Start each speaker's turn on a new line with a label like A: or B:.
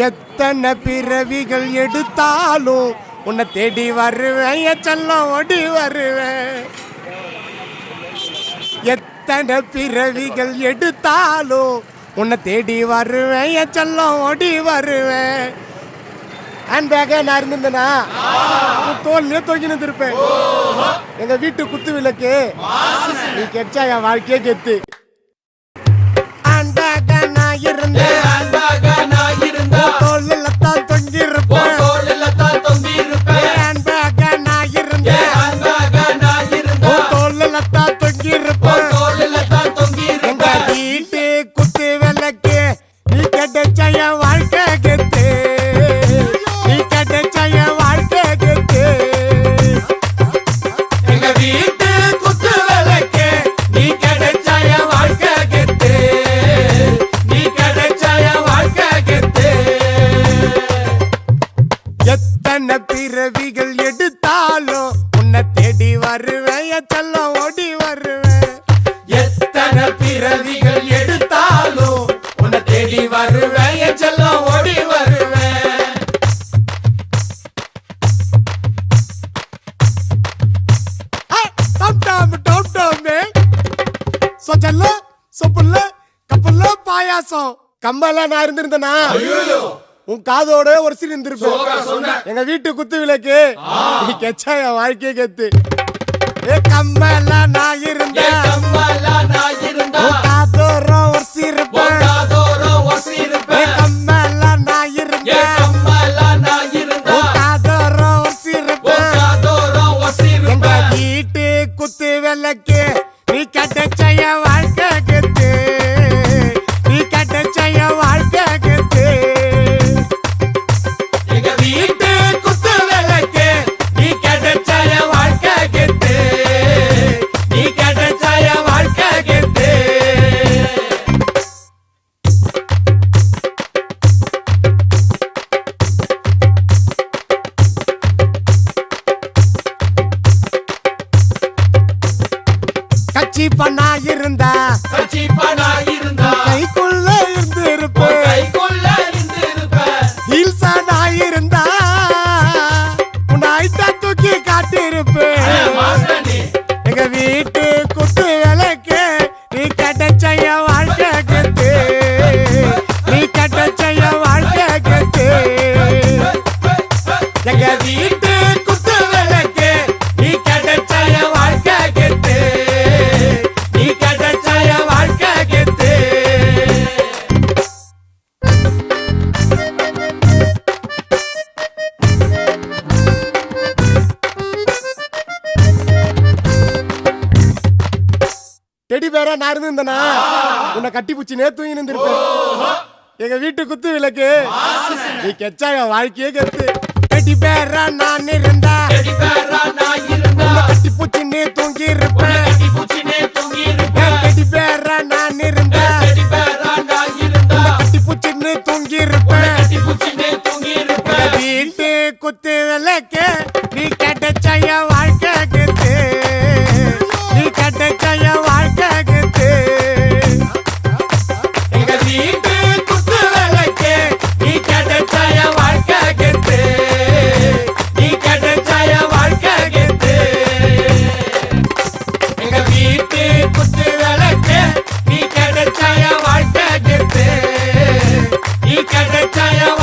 A: எத்தனை பிறவிகள் எடுத்தாலும் உன்னை தேடி வருவேன் என் செல்லம் ஓடி வருவேன். எத்தனை பிறவிகள் எடுத்தாலும் உன்னை தேடி வருவேன் என் செல்லம் ஓடி வருவேன். ஹேண்ட் பேக்கை நான் இருந்திருந்தேனா தோல்லையே தொங்கினு இருப்பேன். எங்க வீட்டு குத்து விளக்கு நீ கெச்சா என் வாழ்க்கையே கெத்து. ஹேண்ட் பேக்கை நான் இருந்தேன் தோல்ல தான் தொங்கி இருப்பேன். ஹேண்ட் பேக்கை நான் இருந்தேன் தோல்ல தான் தொங்கி இருப்பேன். எங்க வீட்டு குத்து விளக்கு நீ கெச்சா என் வாழ்க்கை கெத்து. எத்தனை பிறவிகள் எடுத்தாலும் உன்னை தேடி வருவேன் என் செல்லம் ஓடி வருவேன்.
B: எத்தனை பிறவிகள் எடுத்தாலும் உன்னை தேடி வருவேன் என் செல்லம் ஓடி வருவேன்.
A: பாயாசம் கம்பெல்லாம் நான் இருந்திருந்தேனா உன் காதோட ஒரு சீன் இருந்திருப்பேன். எங்க வீட்டு குத்து விளக்கு நீ கெச்சா என் வாழ்க்கையே கெத்து. கம்பெல்லாம் நான் இருந்தேன் காதோரம் ஒரு சீருப்பேன். கம்பெல்லாம் நான் இருந்தேன் காதோரம் ஒரு சீருப்பேன். எங்க வீட்டு குத்து விளக்கு நீ கெச்ச என் வாழ்க்கை கெத்து. நீ கெச்ச என் வாழ்க்கை கெத்து. கச்சிப்பனா இருந்தா கைக்குள்ள இருந்து இருப்பேன். ஹீல்ஸானா இருந்தா உன்னை ஐட்டா தூக்கி காட்டி இருப்பேன். எங்க வீட்டு குத்து விளக்கு நீ கெச்ச என் வாழ்க்கை கெத்து. நீ கெச்ச என் வாழ்க்கை கெத்து. எங்க வீட்டு குத்து விளக்கு நீ கெச்ச என் வாழ்க்கை கெத்து. நீ கெச்ச என் வாழ்க்கை கெத்து. டெடி பேரா நான் இருந்திருந்தேனா உன்னை கட்டி பூச்சி தூங்கி நின்றுருப்பேன். எங்க வீட்டு குத்து விளக்கு நீ கெச்சா என் வாழ்க்கையே கெத்து. டெடி பேரா நான் இருந்தா உன்னை கட்டி பூச்சி தூங்கி இருப்பேன். டெடி பேரா நான் இருந்தா உன்னை கட்டி பூச்சி தூங்கி இருப்பேன். வீட்டு குத்து விளக்கு நீ கெச்ச என் வாழ்க்கை கெத்து. நீ கெச்ச என் வாழ்க்கை கெத்து.
B: எங்க வீட்டு குத்து விளக்கு நீ கெச்ச என் வாழ்க்கை கெத்து. நீ கெச்ச என் வாழ்க்கை கெத்து. எங்க வீட்டு குத்து விளக்கு நீ கெச்ச என் வாழ்க்கை கெத்து. நீ கெச்ச என்